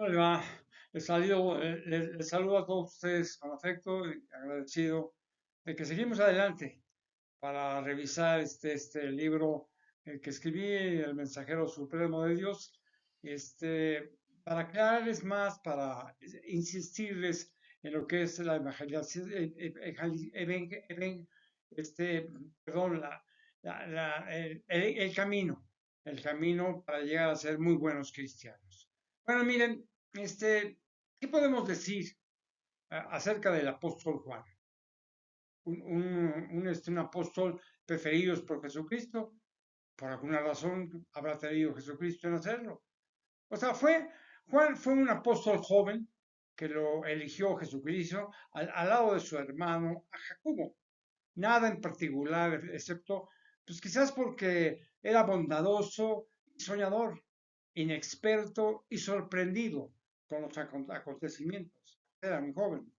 ¿Cómo le va? Les saludo a todos ustedes con afecto y agradecido de que seguimos adelante para revisar este libro que escribí, El Mensajero Supremo de Dios, para aclararles más, para insistirles en lo que es la evangelización, este, perdón, el camino para llegar a ser muy buenos cristianos. Bueno, miren, ¿qué podemos decir acerca del apóstol Juan? Un apóstol preferido por Jesucristo, por alguna razón habrá tenido Jesucristo en hacerlo. O sea, Juan fue un apóstol joven que lo eligió Jesucristo al lado de su hermano a Jacobo. Nada en particular, excepto, pues quizás porque era bondadoso y soñador, inexperto y sorprendido con los acontecimientos. Era muy joven.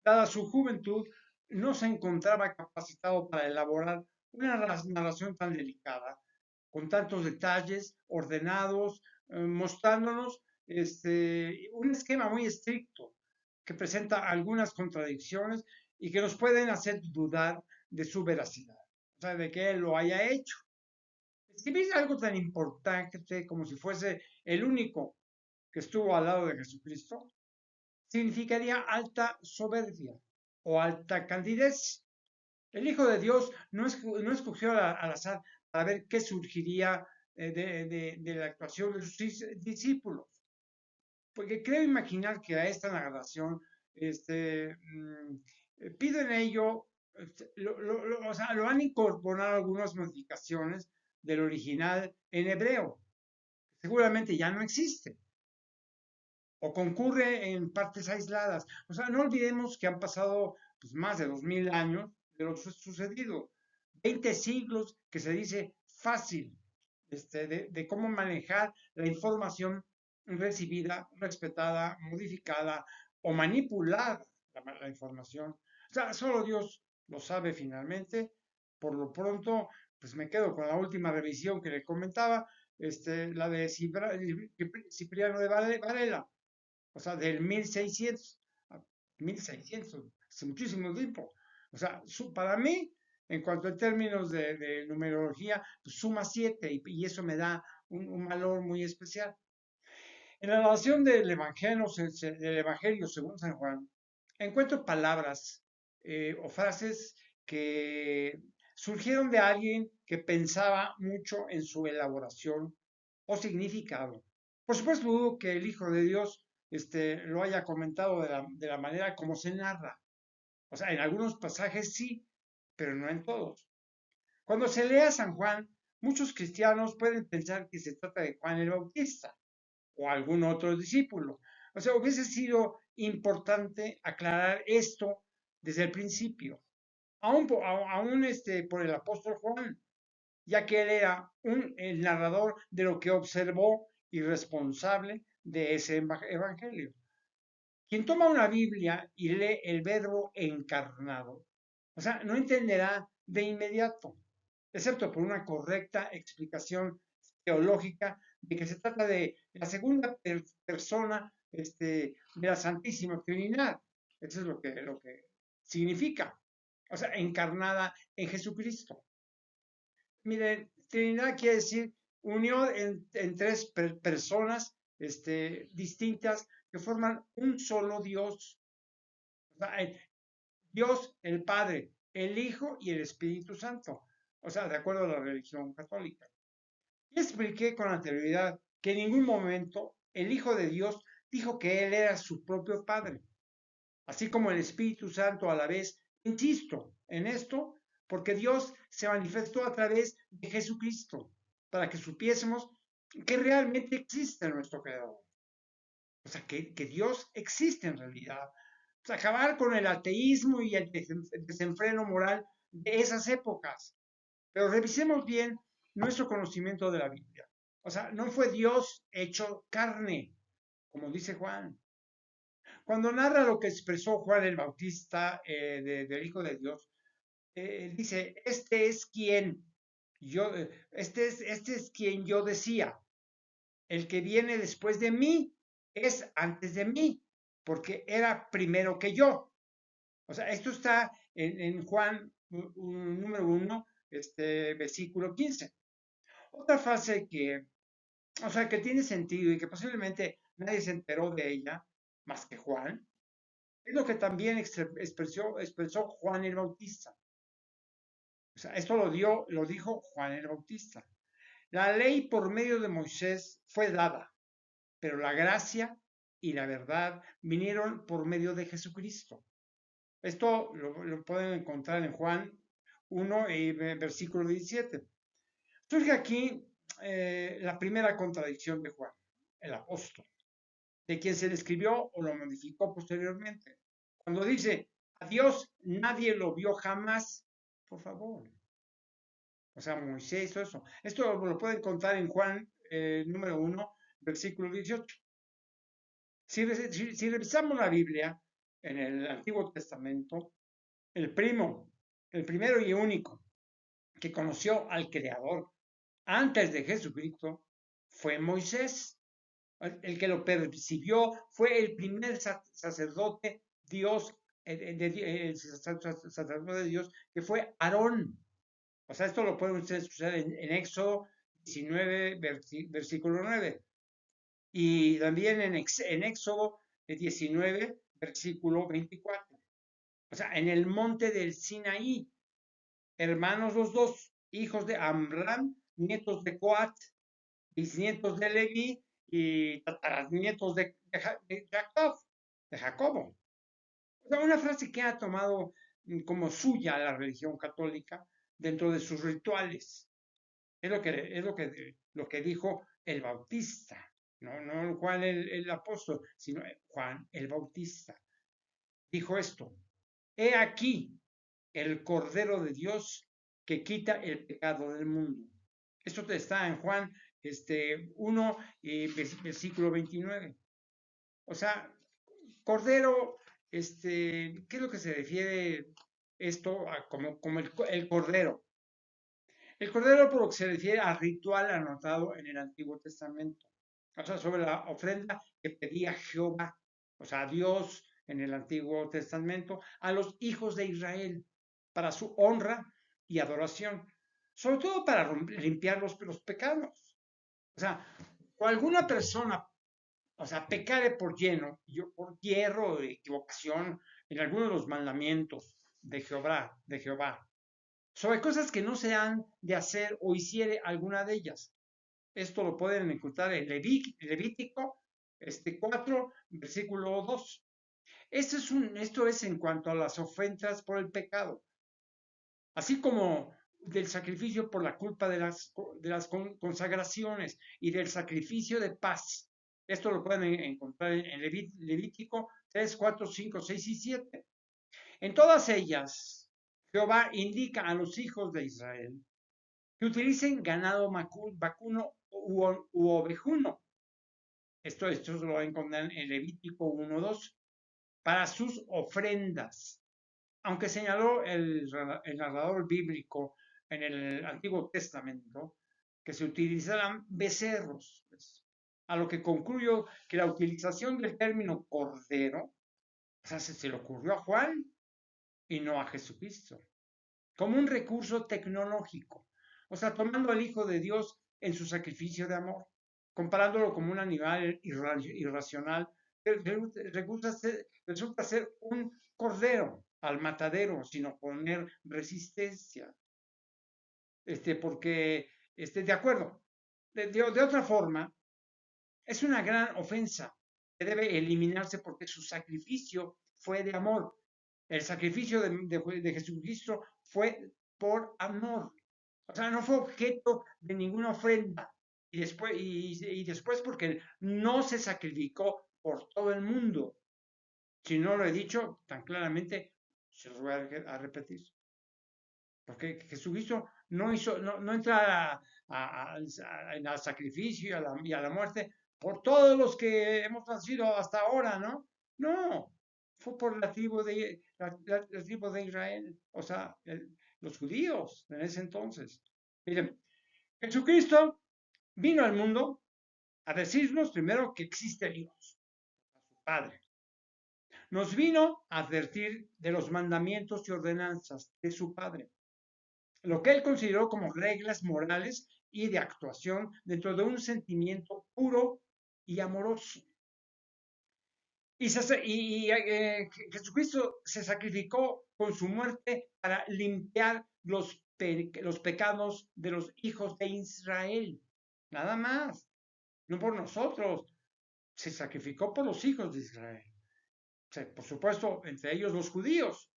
Dada su juventud, no se encontraba capacitado para elaborar una narración tan delicada, con tantos detalles ordenados, mostrándonos un esquema muy estricto que presenta algunas contradicciones y que nos pueden hacer dudar de su veracidad, o sea, de que él lo haya hecho. Escribir algo tan importante como si fuese el único que estuvo al lado de Jesucristo significaría alta soberbia o alta candidez. El Hijo de Dios no escogió al azar para ver qué surgiría de la actuación de sus discípulos, porque creo imaginar que a esta narración piden ello, o sea, lo han incorporado algunas modificaciones del original en hebreo, que seguramente ya no existe o concurre en partes aisladas. O sea, no olvidemos que han pasado pues, más de 2000 años de lo sucedido, 20 siglos que se dice fácil de cómo manejar la información recibida, respetada, modificada o manipular la información. O sea, solo Dios lo sabe finalmente. Por lo pronto, pues me quedo con la última revisión que le comentaba, la de Cipriano de Varela, o sea, del 1600 a 1600, hace muchísimo tiempo. O sea, para mí, en cuanto a términos de numerología, pues suma 7 y eso me da un valor muy especial. En la relación del Evangelio según San Juan, encuentro palabras o frases que surgieron de alguien que pensaba mucho en su elaboración o significado. Por supuesto, dudo que el Hijo de Dios lo haya comentado de la manera como se narra. O sea, en algunos pasajes sí, pero no en todos. Cuando se lee a San Juan, muchos cristianos pueden pensar que se trata de Juan el Bautista o algún otro discípulo. O sea, hubiese sido importante aclarar esto desde el principio, aún por el apóstol Juan, ya que él era el narrador de lo que observó y responsable de ese evangelio. Quien toma una Biblia y lee el verbo encarnado, o sea, no entenderá de inmediato, excepto por una correcta explicación teológica de que se trata de la segunda persona de la Santísima Trinidad. Eso es lo que significa, o sea, encarnada en Jesucristo. Miren, Trinidad quiere decir unión en tres personas distintas que forman un solo Dios. O sea, Dios el Padre, el Hijo y el Espíritu Santo. O sea, de acuerdo a la religión católica. Y expliqué con anterioridad que en ningún momento el Hijo de Dios dijo que Él era su propio Padre, así como el Espíritu Santo a la vez. Insisto en esto porque Dios se manifestó a través de Jesucristo para que supiésemos que realmente existe nuestro Creador. O sea, que Dios existe en realidad. O sea, acabar con el ateísmo y el desenfreno moral de esas épocas. Pero revisemos bien nuestro conocimiento de la Biblia. O sea, no fue Dios hecho carne, como dice Juan. Cuando narra lo que expresó Juan el Bautista del Hijo de Dios, dice, este es quien yo decía, el que viene después de mí, es antes de mí, porque era primero que yo. O sea, esto está en Juan número 1, versículo 15. Otra frase que, o sea, que tiene sentido y que posiblemente nadie se enteró de ella más que Juan, es lo que también expresó Juan el Bautista. O sea, esto lo dijo Juan el Bautista. La ley por medio de Moisés fue dada, pero la gracia y la verdad vinieron por medio de Jesucristo. Esto lo pueden encontrar en Juan 1, versículo 17. Surge aquí la primera contradicción de Juan, el apóstol, de quien se le escribió o lo modificó posteriormente. Cuando dice, a Dios nadie lo vio jamás, por favor. O sea, Moisés o eso. Esto lo pueden encontrar en Juan número 1, versículo 18. Si revisamos la Biblia en el Antiguo Testamento, el el primero y único que conoció al Creador antes de Jesucristo fue Moisés. El que lo percibió fue el primer sacerdote Dios, el sacerdote de Dios, que fue Aarón. O sea, esto lo pueden ustedes escuchar en Éxodo 19, versículo 9. Y también en Éxodo 19, versículo 24. O sea, en el monte del Sinaí, hermanos los dos, hijos de Amram, nietos de Coat, bisnietos de Leví y tataranietos de Jacobo. O sea, una frase que ha tomado como suya la religión católica dentro de sus rituales. Es lo que dijo el Bautista, no Juan el apóstol, sino Juan el Bautista. Dijo esto: He aquí el Cordero de Dios que quita el pecado del mundo. Esto está en Juan 1, versículo 29. O sea, Cordero, ¿qué es lo que se refiere esto como el Cordero? El Cordero, por lo que se refiere al ritual anotado en el Antiguo Testamento. O sea, sobre la ofrenda que pedía Jehová, o sea, Dios en el Antiguo Testamento, a los hijos de Israel, para su honra y adoración, sobre todo para limpiar los pecados. O sea, o alguna persona, o sea, pecare por lleno, por hierro o equivocación en alguno de los mandamientos de Jehová, sobre cosas que no se han de hacer o hiciere alguna de ellas. Esto lo pueden encontrar en Levítico 4, versículo 2. Esto es en cuanto a las ofrendas por el pecado, así como del sacrificio por la culpa de las consagraciones y del sacrificio de paz. Esto lo pueden encontrar en Levítico 3, 4, 5, 6 y 7. En todas ellas, Jehová indica a los hijos de Israel que utilicen ganado vacuno u ovejuno. Esto lo encuentran en Levítico 1:2 para sus ofrendas. Aunque señaló el narrador bíblico en el Antiguo Testamento que se utilizarán becerros, pues, a lo que concluyo que la utilización del término cordero, o sea, se le ocurrió a Juan y no a Jesucristo, como un recurso tecnológico, o sea, tomando al Hijo de Dios en su sacrificio de amor, comparándolo como un animal irracional, resulta ser un cordero al matadero sin oponer resistencia. Porque, de acuerdo, de otra forma, es una gran ofensa que debe eliminarse porque su sacrificio fue de amor. El sacrificio de Jesucristo fue por amor. O sea, no fue objeto de ninguna ofrenda. Y después porque no se sacrificó por todo el mundo. Si no lo he dicho tan claramente, se lo voy a repetir. Porque Jesucristo no entra al sacrificio y a la muerte por todos los que hemos nacido hasta ahora, ¿no? No, fue por la tribu de Israel, o sea, los judíos en ese entonces. Miren, Jesucristo vino al mundo a decirnos primero que existe Dios. Padre. Nos vino a advertir de los mandamientos y ordenanzas de su Padre, lo que él consideró como reglas morales y de actuación dentro de un sentimiento puro y amoroso. Jesucristo se sacrificó con su muerte para limpiar los pecados de los hijos de Israel. Nada más, no por nosotros. Se sacrificó por los hijos de Israel. O sea, por supuesto, entre ellos los judíos,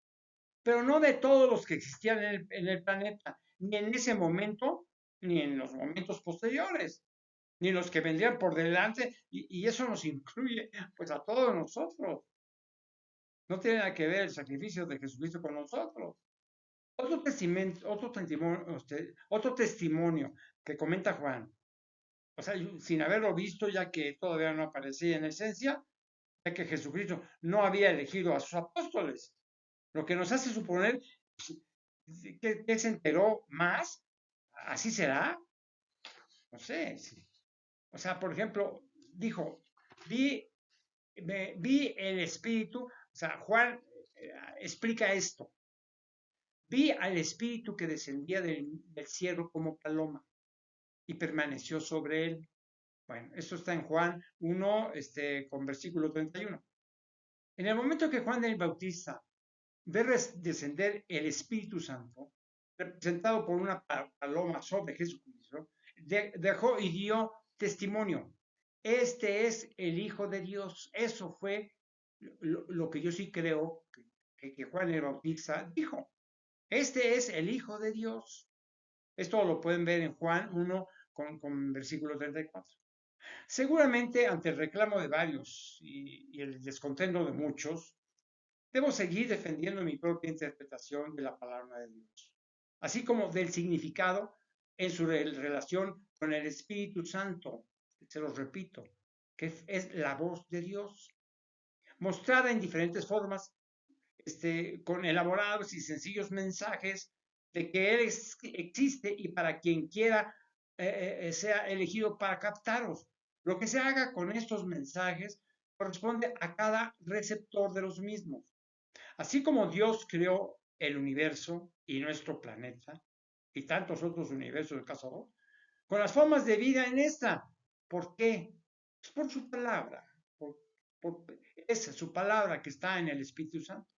pero no de todos los que existían en el planeta, ni en ese momento, ni en los momentos posteriores, ni los que vendrían por delante, y eso nos incluye pues a todos nosotros. No tiene nada que ver el sacrificio de Jesucristo con nosotros. Otro testimonio que comenta Juan, o sea, sin haberlo visto, ya que todavía no aparecía en esencia, ya que Jesucristo no había elegido a sus apóstoles, lo que nos hace suponer que se enteró más, así será, no sé. O sea, por ejemplo, dijo, vi el Espíritu, o sea, Juan explica esto, vi al Espíritu que descendía del cielo como paloma y permaneció sobre él. Bueno, esto está en Juan 1, con versículo 31. En el momento que Juan el Bautista ve descender el Espíritu Santo, representado por una paloma sobre Jesucristo, dejó y dio testimonio. Este es el Hijo de Dios. Eso fue lo que yo sí creo que Juan el Bautista dijo. Este es el Hijo de Dios. Esto lo pueden ver en Juan 1 con versículo 34. Seguramente ante el reclamo de varios y el descontento de muchos, debo seguir defendiendo mi propia interpretación de la palabra de Dios, así como del significado en su relación con el Espíritu Santo, se los repito, que es la voz de Dios, mostrada en diferentes formas, con elaborados y sencillos mensajes de que Él existe y para quien quiera sea elegido para captaros. Lo que se haga con estos mensajes corresponde a cada receptor de los mismos. Así como Dios creó el universo y nuestro planeta y tantos otros universos del caso, con las formas de vida en esta. ¿Por qué? Pues por su palabra, por esa su palabra que está en el Espíritu Santo.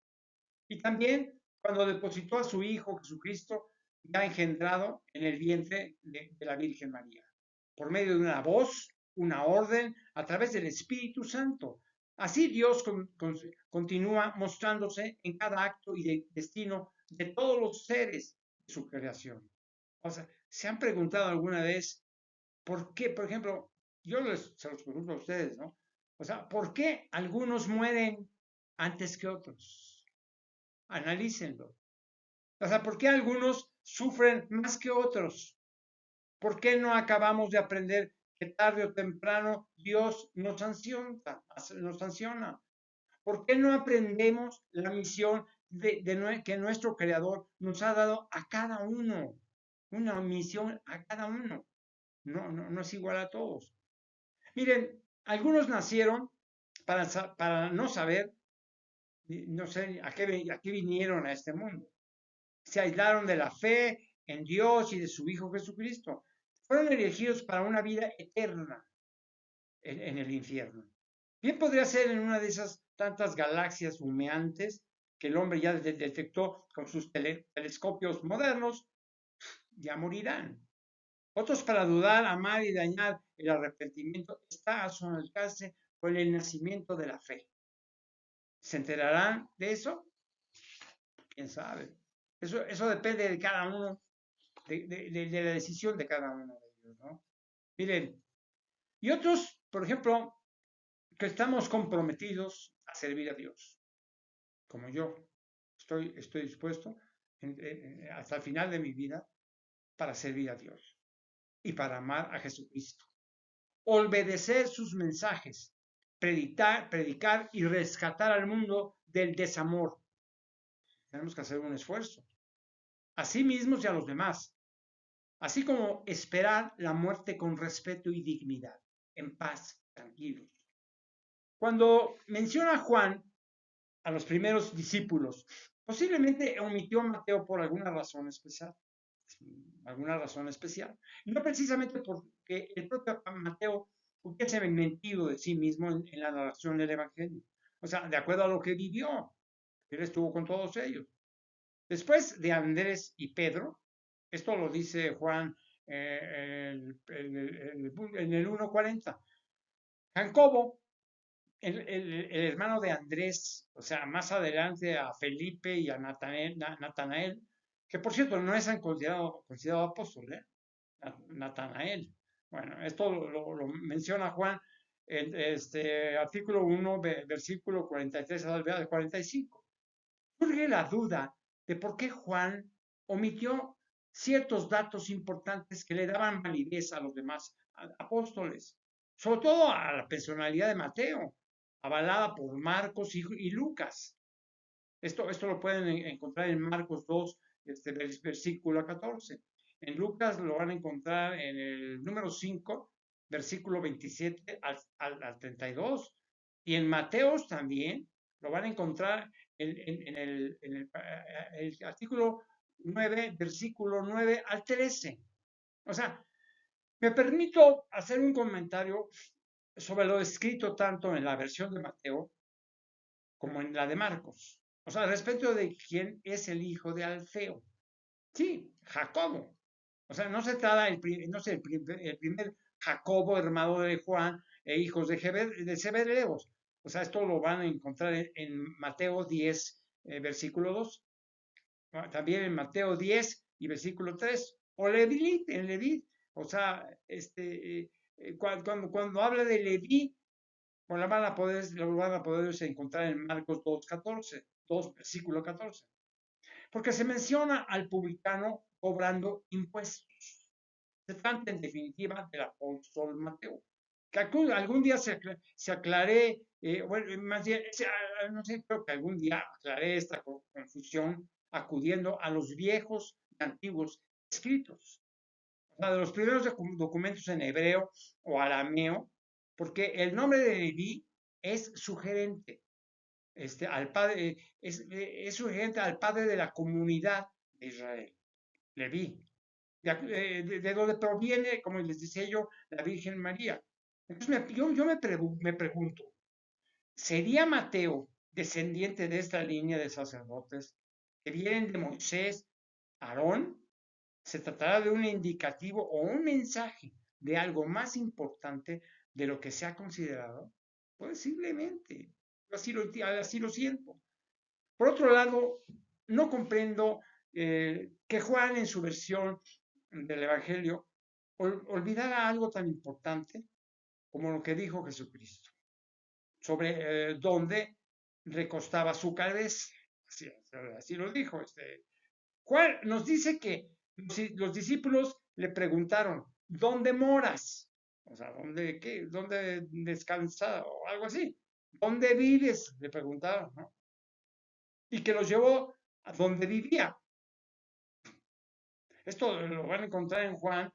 Y también cuando depositó a su Hijo Jesucristo ya engendrado en el vientre de la Virgen María, por medio de una voz, una orden, a través del Espíritu Santo. Así Dios continúa mostrándose en cada acto y destino de todos los seres de su creación. O sea, ¿se han preguntado alguna vez por qué, por ejemplo, se los pregunto a ustedes, ¿no? O sea, ¿por qué algunos mueren antes que otros? Analícenlo. O sea, ¿por qué algunos sufren más que otros? ¿Por qué no acabamos de aprender que tarde o temprano Dios nos sanciona? ¿Por qué no aprendemos la misión que nuestro Creador nos ha dado a cada uno? Una misión a cada uno. No es igual a todos. Miren, algunos nacieron para no saber, no sé a qué vinieron a este mundo. Se aislaron de la fe en Dios y de su Hijo Jesucristo. Fueron elegidos para una vida eterna en el infierno. Bien podría ser en una de esas tantas galaxias humeantes que el hombre ya detectó con sus telescopios modernos, ya morirán. Otros para dudar, amar y dañar el arrepentimiento está a su alcance con el nacimiento de la fe. ¿Se enterarán de eso? ¿Quién sabe? Eso depende de cada uno, de la decisión de cada uno de ellos, ¿no? Miren, y otros, por ejemplo, que estamos comprometidos a servir a Dios, como yo. Estoy dispuesto hasta el final de mi vida para servir a Dios y para amar a Jesucristo. Obedecer sus mensajes, predicar y rescatar al mundo del desamor. Tenemos que hacer un esfuerzo. A sí mismos y a los demás. Así como esperar la muerte con respeto y dignidad, en paz, tranquilos. Cuando menciona a Juan, a los primeros discípulos, posiblemente omitió a Mateo por alguna razón especial. Alguna razón especial. Y no precisamente porque el propio Mateo hubiese mentido de sí mismo en la narración del Evangelio. O sea, de acuerdo a lo que vivió, él estuvo con todos ellos. Después de Andrés y Pedro, esto lo dice Juan en el 1:40. Jacobo, el hermano de Andrés, o sea, más adelante a Felipe y a Natanael, que por cierto no es considerado apóstol, ¿eh? Natanael. Bueno, esto lo menciona Juan en este artículo 1, versículo 43 al 45. Surge la duda de por qué Juan omitió ciertos datos importantes que le daban validez a los demás apóstoles, sobre todo a la personalidad de Mateo, avalada por Marcos y Lucas. Esto lo pueden encontrar en Marcos 2, versículo 14. En Lucas lo van a encontrar en el número 5, versículo 27 al 32. Y en Mateos también lo van a encontrar en el artículo 9, versículo 9 al 13. O sea, me permito hacer un comentario sobre lo escrito tanto en la versión de Mateo como en la de Marcos. O sea, respecto de quién es el hijo de Alfeo. Sí, Jacobo. O sea, no se trata no sé, el primer Jacobo, hermano de Juan, e hijos de Zebedeos. O sea, esto lo van a encontrar en Mateo 10, versículo 2. También en Mateo 10 y versículo 3. O Leví, en Leví. O sea, cuando habla de Leví, pues lo van a poder encontrar en Marcos 2:14, 2, versículo 14. Porque se menciona al publicano cobrando impuestos. Se trata en definitiva del apóstol Mateo. Que algún día se aclaré, bueno, más bien, no sé, creo que algún día aclaré esta confusión acudiendo a los viejos y antiguos escritos, o sea, de los primeros documentos en hebreo o arameo, porque el nombre de Leví es sugerente al padre, es sugerente al padre de la comunidad de Israel, Leví, de donde proviene, como les decía yo, la Virgen María. Entonces yo me pregunto, ¿sería Mateo descendiente de esta línea de sacerdotes que vienen de Moisés, Aarón? ¿Se tratará de un indicativo o un mensaje de algo más importante de lo que se ha considerado? Posiblemente. Así lo siento. Por otro lado, no comprendo que Juan en su versión del Evangelio olvidara algo tan importante como lo que dijo Jesucristo sobre dónde recostaba su cabeza. Así lo dijo. Juan nos dice que los discípulos le preguntaron, ¿dónde moras? O sea, ¿dónde descansas? O algo así. ¿Dónde vives? Le preguntaron, ¿no? Y que los llevó a donde vivía. Esto lo van a encontrar en Juan,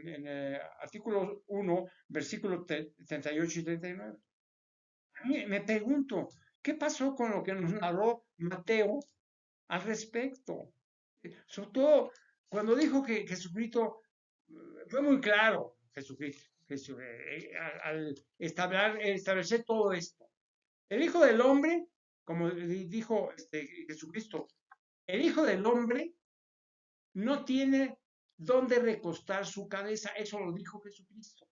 en artículo 1, versículos 38 y 39. A mí me pregunto, ¿qué pasó con lo que nos narró Mateo al respecto? Sobre todo cuando dijo que Jesucristo, fue muy claro, Jesucristo, al establecer todo esto. El Hijo del Hombre, como dijo Jesucristo, el Hijo del Hombre no tiene dónde recostar su cabeza. Eso lo dijo Jesucristo.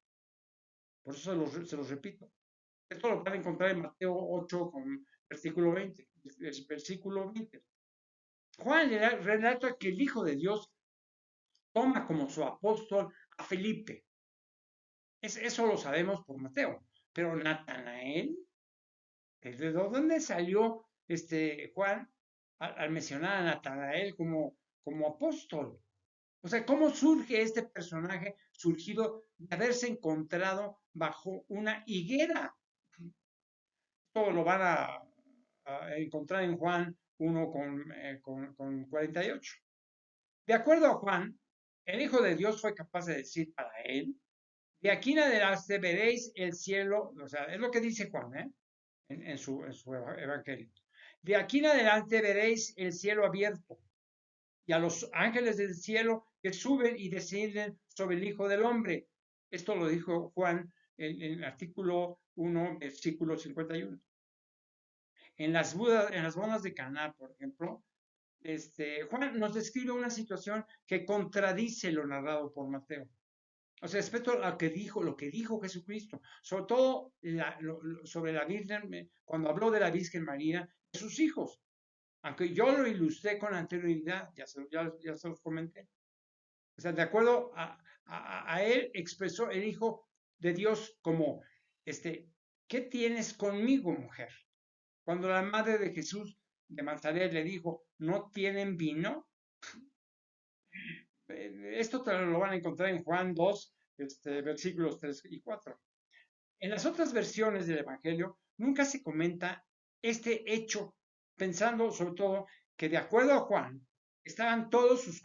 Por eso se los repito. Esto lo van a encontrar en Mateo 8 con versículo 20. Versículo 20. Juan relata que el Hijo de Dios toma como su apóstol a Felipe. Eso lo sabemos por Mateo. Pero Natanael, ¿de dónde salió Juan al mencionar a Natanael como apóstol? O sea, ¿cómo surge este personaje surgido de haberse encontrado bajo una higuera? Todo lo van a encontrar en Juan 1 con 48. De acuerdo a Juan, el Hijo de Dios fue capaz de decir para él, De aquí en adelante veréis el cielo, o sea, es lo que dice Juan, ¿eh? En su evangelio. De aquí en adelante veréis el cielo abierto y a los ángeles del cielo que suben y descienden sobre el Hijo del Hombre. Esto lo dijo Juan en el artículo 1, versículo 51. En las bodas de Caná, por ejemplo, Juan nos describe una situación que contradice lo narrado por Mateo. O sea, respecto a lo que dijo Jesucristo, sobre todo sobre la Virgen, cuando habló de la Virgen María, de sus hijos. Aunque yo lo ilustré con anterioridad, ya se los comenté. O sea, de acuerdo a él, expresó el Hijo de Dios como, ¿qué tienes conmigo, mujer? Cuando la madre de Jesús de Nazaret le dijo, ¿no tienen vino? Esto te lo van a encontrar en Juan 2, versículos 3 y 4. En las otras versiones del Evangelio nunca se comenta este hecho, pensando sobre todo que de acuerdo a Juan, estaban todos sus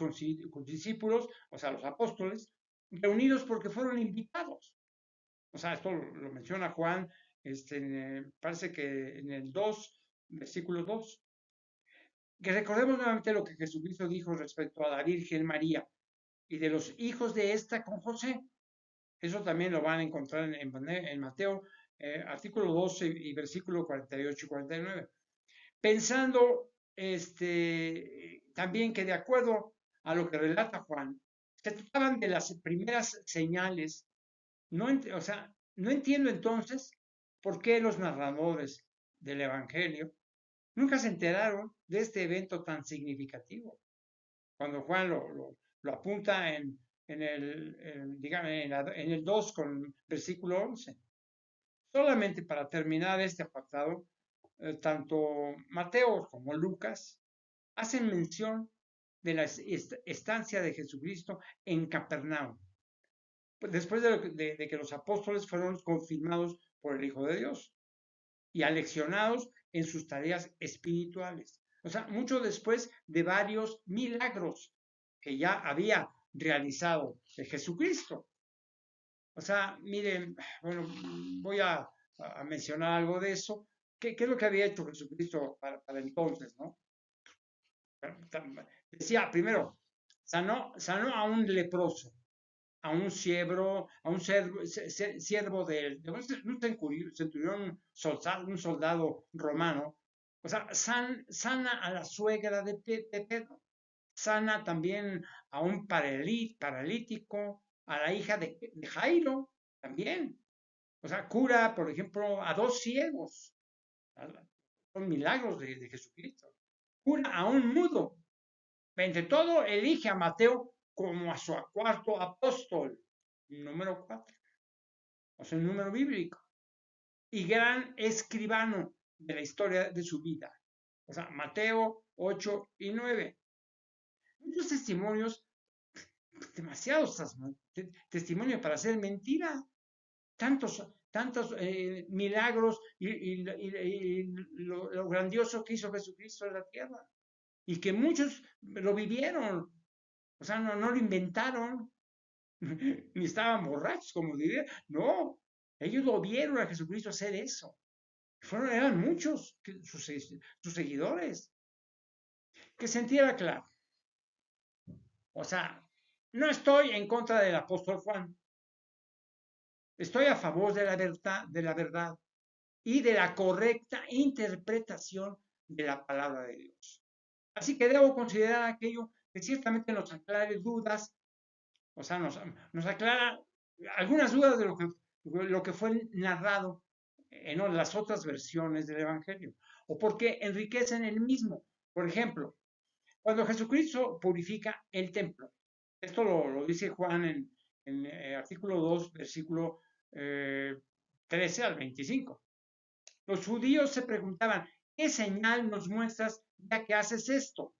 discípulos, o sea, los apóstoles, reunidos porque fueron invitados. O sea, esto lo menciona Juan, parece que en el 2, versículo 2. Que recordemos nuevamente lo que Jesucristo dijo respecto a la Virgen María y de los hijos de esta con José. Eso también lo van a encontrar en Mateo, artículo 12 y versículo 48 y 49. Pensando también que de acuerdo a lo que relata Juan, se trataban de las primeras señales. O sea, no entiendo entonces por qué los narradores del Evangelio nunca se enteraron de este evento tan significativo. Cuando Juan lo apunta en el 2 con versículo 11. Solamente para terminar este apartado, tanto Mateo como Lucas hacen mención de la estancia de Jesucristo en Capernaum, después de que los apóstoles fueron confirmados por el Hijo de Dios y aleccionados en sus tareas espirituales. O sea, mucho después de varios milagros que ya había realizado de Jesucristo. O sea, miren, bueno, voy a mencionar algo de eso. ¿Qué es lo que había hecho Jesucristo para entonces, no? Decía, primero, sanó a un leproso, a un siervo de un centurión, un soldado romano. O sea, sana a la suegra de Pedro, sana también a un paralítico, a la hija de Jairo, también. O sea, cura, por ejemplo, a dos ciegos. Son milagros de Jesucristo. Cura a un mudo. Entre todo, elige a Mateo como a su cuarto apóstol, número 4, o sea, el número bíblico, y gran escribano de la historia de su vida. O sea, Mateo 8 y 9. Muchos testimonios, demasiados testimonios para ser mentira. Tantos milagros y lo grandioso que hizo Jesucristo en la tierra. Y que muchos lo vivieron. O sea, no lo inventaron. Ni estaban borrachos, como diría. No, ellos lo vieron a Jesucristo hacer eso. Eran muchos sus seguidores. Que sentía claro. O sea, no estoy en contra del apóstol Juan. Estoy a favor de la verdad y de la correcta interpretación de la palabra de Dios. Así que debo considerar aquello que ciertamente nos aclare dudas, o sea, nos aclara algunas dudas de lo que fue narrado en las otras versiones del Evangelio, o porque enriquecen el mismo. Por ejemplo, cuando Jesucristo purifica el templo, esto lo dice Juan en artículo 2, versículo 13 al 25. Los judíos se preguntaban, ¿qué señal nos muestras ya que haces esto?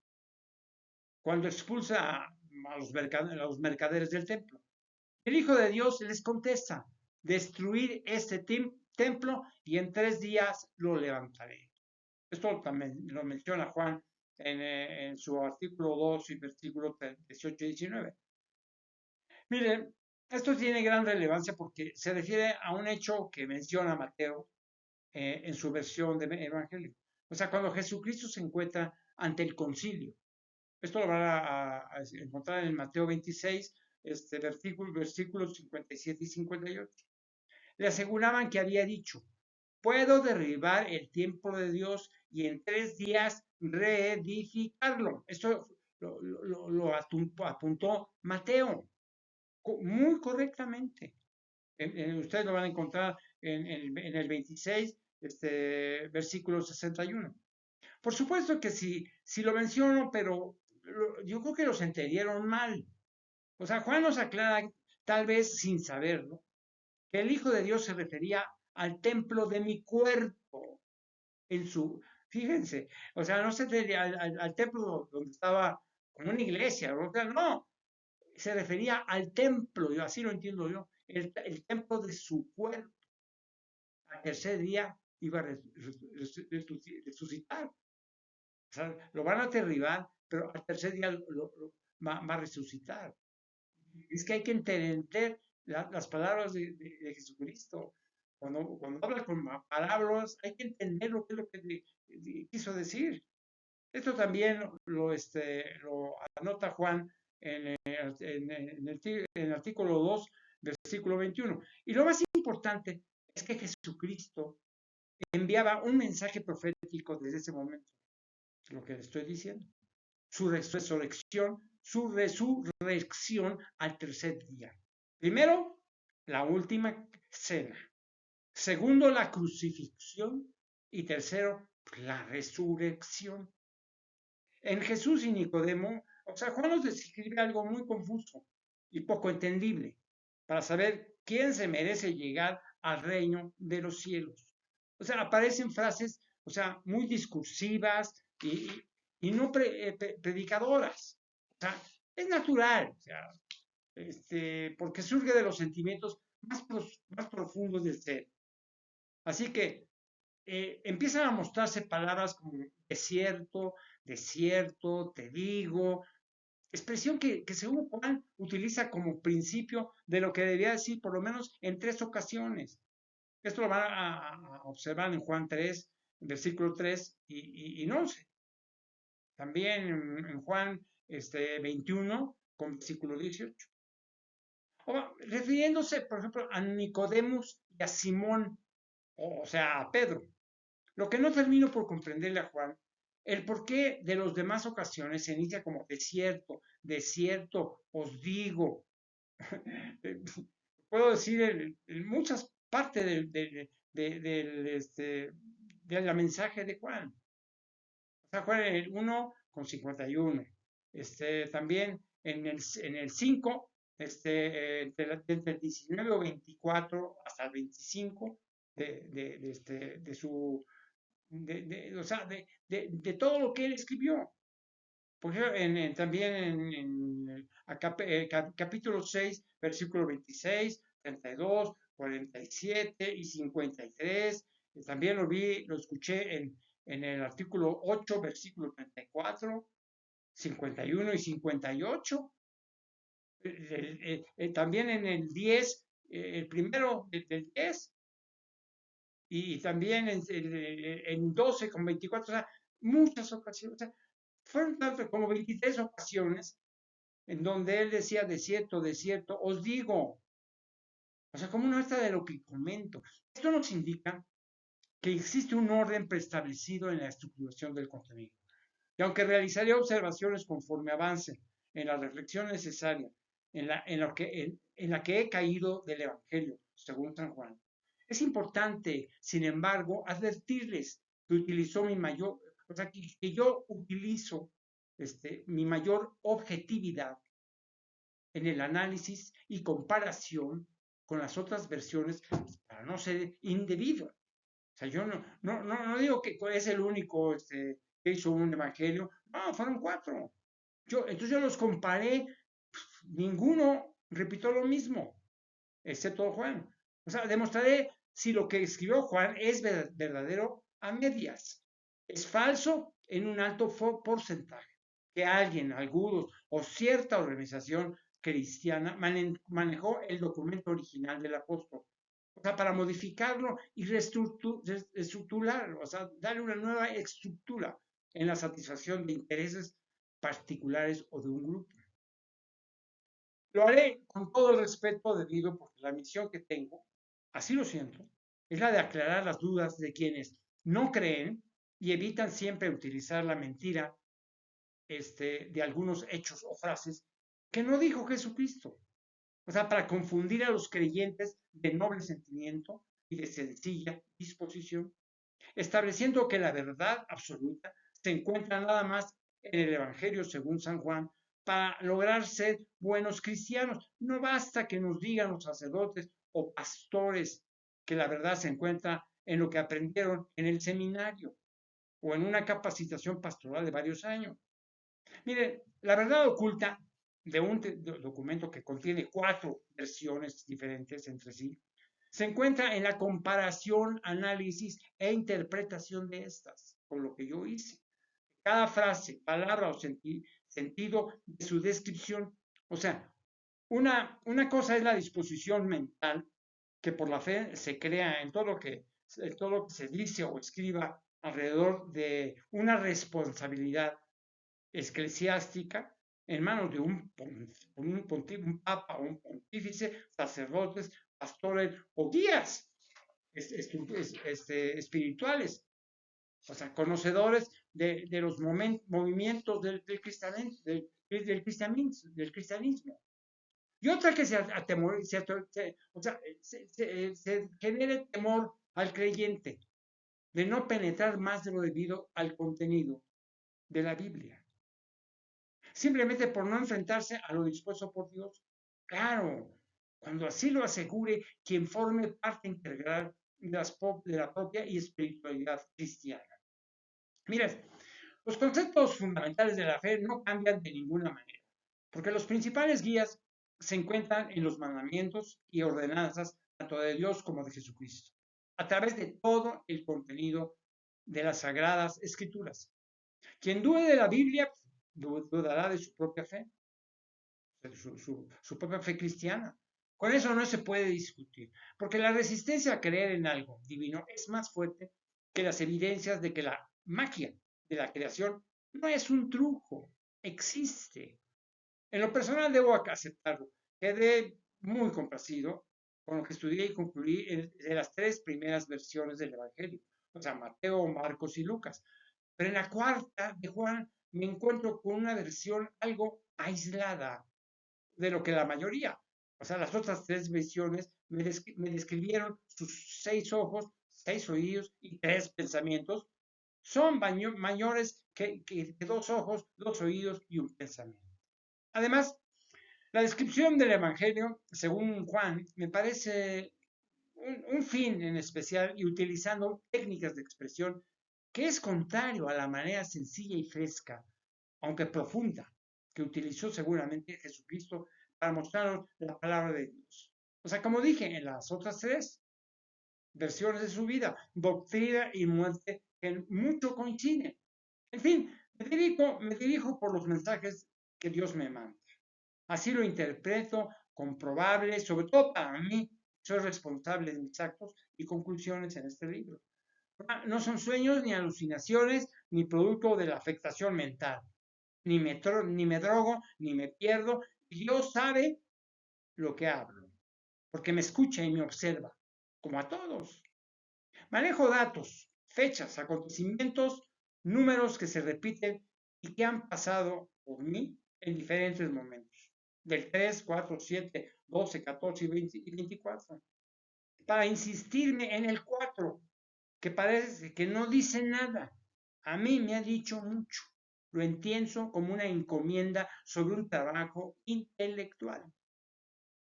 Cuando expulsa a los mercaderes del templo. El Hijo de Dios les contesta, destruir este templo y en 3 días lo levantaré. Esto también lo menciona Juan en su artículo 2 y versículo 18 y 19. Miren, Esto tiene gran relevancia porque se refiere a un hecho que menciona Mateo en su versión de Evangelio. O sea, cuando Jesucristo se encuentra ante el concilio. Esto lo van a encontrar en Mateo 26, versículos 57 y 58. Le aseguraban que había dicho, puedo derribar el templo de Dios y en 3 días reedificarlo. Esto lo apuntó Mateo muy correctamente. Ustedes lo van a encontrar en el 26, versículo 61. Por supuesto que sí lo menciono, pero yo creo que los entendieron mal. O sea, Juan nos aclara, tal vez sin saberlo, que el Hijo de Dios se refería al templo de mi cuerpo, en su, fíjense, o sea, no se refería al templo donde estaba como una iglesia, o sea, no, se refería al templo, yo así lo entiendo yo, el templo de su cuerpo. Al tercer día iba a resucitar. O sea, lo van a derribar, pero al tercer día va a resucitar. Es que hay que entender las palabras de Jesucristo. Cuando habla con palabras, hay que entender lo que es lo que quiso decir. Esto también lo anota Juan en el artículo 2, versículo 21. Y lo más importante es que Jesucristo enviaba un mensaje profético desde ese momento, lo que le estoy diciendo. Su resurrección al tercer día. Primero, la última cena. Segundo, la crucifixión. Y tercero, la resurrección. En Jesús y Nicodemo, o sea, Juan nos describe algo muy confuso y poco entendible para saber quién se merece llegar al reino de los cielos. O sea, aparecen frases, o sea, muy discursivas y no predicadoras. O sea, es natural, o sea, porque surge de los sentimientos más profundos del ser. Así que empiezan a mostrarse palabras como desierto, desierto, te digo, expresión que según Juan utiliza como principio de lo que debía decir por lo menos en 3 ocasiones. Esto lo van a observar en Juan 3, versículo 3 y 11. También en Juan 21, con versículo 18. Refiriéndose, por ejemplo, a Nicodemus y a Simón, o sea, a Pedro. Lo que no termino por comprenderle a Juan, el porqué de las demás ocasiones se inicia como desierto, desierto, os digo. Puedo decir en muchas partes del mensaje de Juan. O sea, Juan en el 1 con 51. También en el 5, entre el 19 o 24 hasta el 25 de su o sea, de todo lo que él escribió. Por ejemplo, también en capítulo 6, versículo 26, 32, 47 y 53. También lo escuché en el artículo 8, versículo 34, 51 y 58. También en el 10, el primero del 10, y también en 12 con 24, o sea, muchas ocasiones, o sea, fueron tanto como 23 ocasiones en donde él decía desierto, desierto, os digo, o sea, como una muestra de lo que comento. Esto nos indica que existe un orden preestablecido en la estructuración del contenido. Y aunque realizaré observaciones conforme avance en la reflexión necesaria en la que he caído del Evangelio, según San Juan, es importante, sin embargo, advertirles que utilizó mi mayor, o sea, que yo utilizo mi mayor objetividad en el análisis y comparación con las otras versiones para no ser indebido. O sea, yo no digo que es el único que hizo un evangelio. No, fueron 4. Entonces yo los comparé, ninguno repitió lo mismo, excepto Juan. O sea, demostraré si lo que escribió Juan es verdadero a medias. Es falso en un alto porcentaje. Que alguien, algunos o cierta organización cristiana manejó el documento original del apóstol. O sea, para modificarlo y reestructurar, o sea, darle una nueva estructura en la satisfacción de intereses particulares o de un grupo. Lo haré con todo el respeto debido porque la misión que tengo, así lo siento, es la de aclarar las dudas de quienes no creen y evitan siempre utilizar la mentira de algunos hechos o frases que no dijo Jesucristo. O sea, para confundir a los creyentes de noble sentimiento y de sencilla disposición, estableciendo que la verdad absoluta se encuentra nada más en el Evangelio según San Juan para lograr ser buenos cristianos. No basta que nos digan los sacerdotes o pastores que la verdad se encuentra en lo que aprendieron en el seminario o en una capacitación pastoral de varios años. Miren, la verdad oculta de un documento que contiene 4 versiones diferentes entre sí, se encuentra en la comparación, análisis e interpretación de estas, con lo que yo hice. Cada frase, palabra o sentido de su descripción. O sea, una cosa es la disposición mental que por la fe se crea en todo todo lo que se dice o escriba alrededor de una responsabilidad eclesiástica en manos de un papa, un pontífice, sacerdotes, pastores o guías espirituales, o sea, conocedores de los movimientos del cristianismo. Y otra que se genere temor al creyente de no penetrar más de lo debido al contenido de la Biblia simplemente por no enfrentarse a lo dispuesto por Dios. Claro, cuando así lo asegure quien forme parte integral de la propia y espiritualidad cristiana. Mira, los conceptos fundamentales de la fe no cambian de ninguna manera, porque los principales guías se encuentran en los mandamientos y ordenanzas tanto de Dios como de Jesucristo, a través de todo el contenido de las sagradas escrituras. Quien dude de la Biblia dudará de su propia fe, su propia fe cristiana. Con eso no se puede discutir, porque la resistencia a creer en algo divino es más fuerte que las evidencias de que la magia de la creación no es un truco, existe. En lo personal debo aceptarlo. Quedé muy complacido con lo que estudié y concluí de las 3 primeras versiones del Evangelio, o sea, Mateo, Marcos y Lucas. Pero en la cuarta de Juan me encuentro con una versión algo aislada de lo que la mayoría, o sea, las otras 3 versiones me describieron sus 6 ojos, 6 oídos y 3 pensamientos. Son mayores que 2 ojos, 2 oídos y un pensamiento. Además, la descripción del Evangelio, según Juan, me parece un fin en especial y utilizando técnicas de expresión que es contrario a la manera sencilla y fresca, aunque profunda, que utilizó seguramente Jesucristo para mostrarnos la palabra de Dios. O sea, como dije en las otras 3 versiones de su vida, doctrina y muerte que mucho coinciden. En fin, me dirijo por los mensajes que Dios me manda. Así lo interpreto, comprobable, sobre todo para mí, soy responsable de mis actos y conclusiones en este libro. No son sueños ni alucinaciones ni producto de la afectación mental. Ni me drogo, ni me pierdo. Dios sabe lo que hablo, porque me escucha y me observa, como a todos. Manejo datos, fechas, acontecimientos, números que se repiten y que han pasado por mí en diferentes momentos, del 3, 4, 7, 12, 14 y 24, para insistirme en el 4, que parece que no dice nada. A mí me ha dicho mucho. Lo entiendo como una encomienda sobre un trabajo intelectual,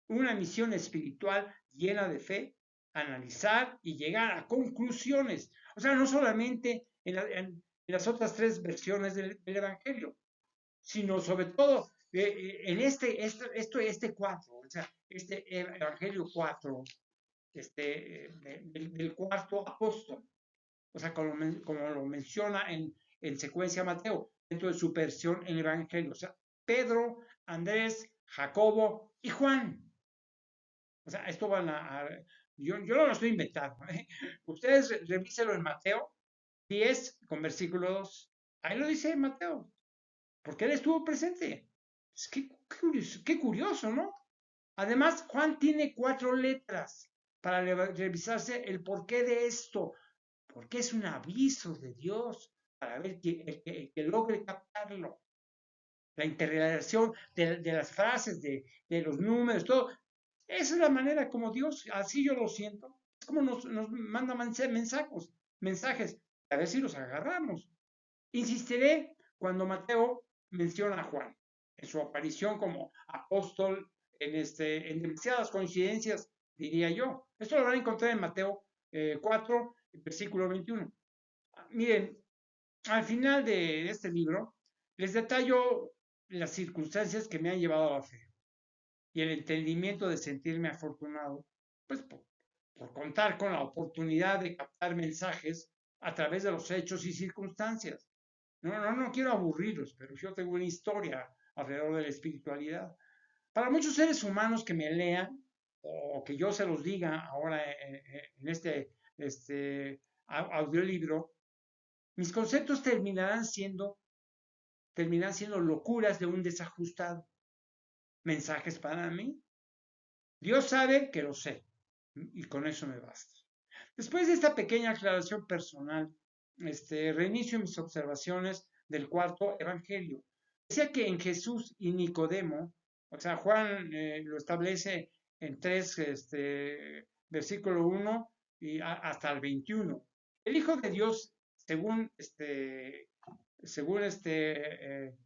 una misión espiritual llena de fe, analizar y llegar a conclusiones. O sea, no solamente en las otras 3 versiones del Evangelio, sino sobre todo en este 4, o sea, este Evangelio 4, del cuarto apóstol. O sea, como lo menciona en secuencia Mateo, dentro de su versión en el Evangelio. O sea, Pedro, Andrés, Jacobo y Juan. O sea, esto yo no lo estoy inventando, ¿eh? Ustedes revíselo en Mateo 10 con versículo 2. Ahí lo dice Mateo, porque él estuvo presente. Qué curioso, ¿no? Además, Juan tiene 4 letras para revisarse el porqué de esto, porque es un aviso de Dios para ver que logre captarlo. La interrelación de las frases, de los números, todo. Esa es la manera como Dios, así yo lo siento, es como nos manda mensajes, a ver si los agarramos. Insistiré cuando Mateo menciona a Juan, en su aparición como apóstol, en demasiadas coincidencias, diría yo. Esto lo van a encontrar en Mateo 4, versículo 21. Miren, al final de este libro, les detallo las circunstancias que me han llevado a la fe y el entendimiento de sentirme afortunado, pues por contar con la oportunidad de captar mensajes a través de los hechos y circunstancias. No quiero aburrirlos, pero yo tengo una historia alrededor de la espiritualidad. Para muchos seres humanos que me lean o que yo se los diga ahora en este audiolibro, mis conceptos terminarán siendo locuras de un desajustado. Mensajes para mí. Dios sabe que lo sé y con eso me basta. Después de esta pequeña aclaración personal, reinicio mis observaciones del cuarto evangelio. Decía que en Jesús y Nicodemo, o sea, Juan lo establece en 3, versículo 1 y hasta el 21. El Hijo de Dios, según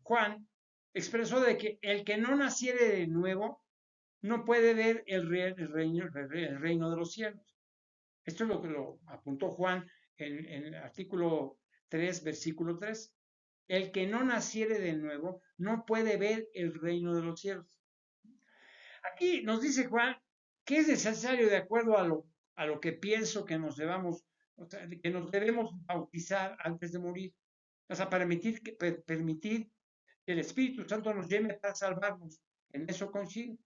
Juan, expresó de que el que no naciere de nuevo no puede ver el reino de los cielos. Esto es lo que lo apuntó Juan en el artículo 3, versículo 3. El que no naciere de nuevo no puede ver el reino de los cielos. Aquí nos dice Juan que es necesario, de acuerdo a lo que pienso, que nos debemos bautizar antes de morir. O sea, permitir que el Espíritu Santo nos lleve para salvarnos. En eso coincido.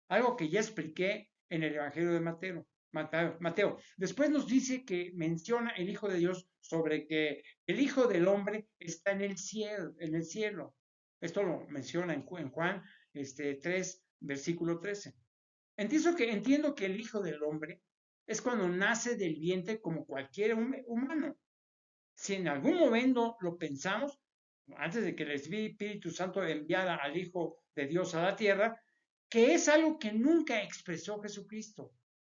Algo que ya expliqué en el Evangelio de Mateo. Después nos dice que menciona el Hijo de Dios sobre que el Hijo del Hombre está en el cielo. Esto lo menciona en Juan 3, versículo 13. Entiendo que el Hijo del Hombre es cuando nace del vientre como cualquier humano. Si en algún momento lo pensamos, antes de que el Espíritu Santo enviara al Hijo de Dios a la tierra, que es algo que nunca expresó Jesucristo.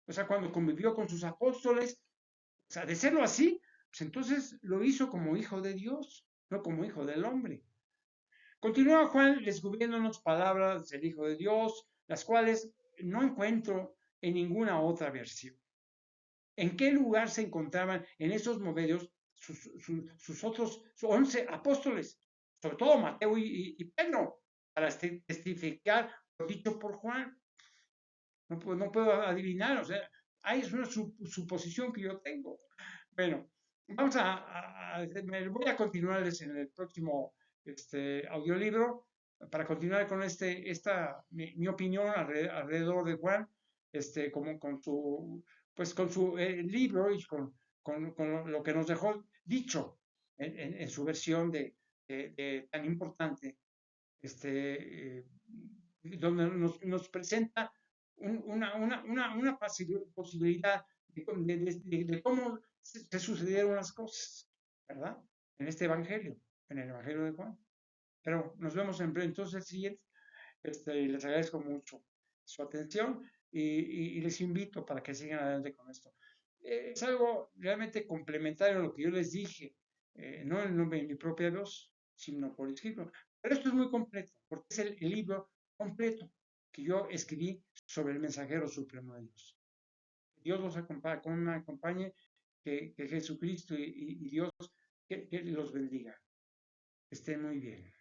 O sea, cuando convivió con sus apóstoles, o sea, de serlo así, pues entonces lo hizo como hijo de Dios, no como hijo del hombre. Continúa Juan descubriéndonos palabras del Hijo de Dios, las cuales no encuentro en ninguna otra versión. ¿En qué lugar se encontraban en esos momentos sus otros 11 apóstoles? Sobre todo Mateo y Pedro, para testificar lo dicho por Juan. No puedo adivinar, o sea, ahí es una suposición que yo tengo. Bueno, me voy a continuarles en el próximo audiolibro para continuar con mi opinión alrededor de Juan, como con su libro y con lo que nos dejó dicho en su versión tan importante, donde nos presenta una posibilidad de cómo se sucedieron las cosas, ¿verdad? En este evangelio, en el evangelio de Juan. Pero nos vemos entonces el siguiente. Les agradezco mucho su atención y les invito para que sigan adelante con esto. Es algo realmente complementario a lo que yo les dije, no en mi propia voz, sino por escrito. Pero esto es muy completo, porque es el libro completo que yo escribí sobre el mensajero supremo de Dios. Dios los acompañe, que Jesucristo y Dios que los bendiga. Estén muy bien.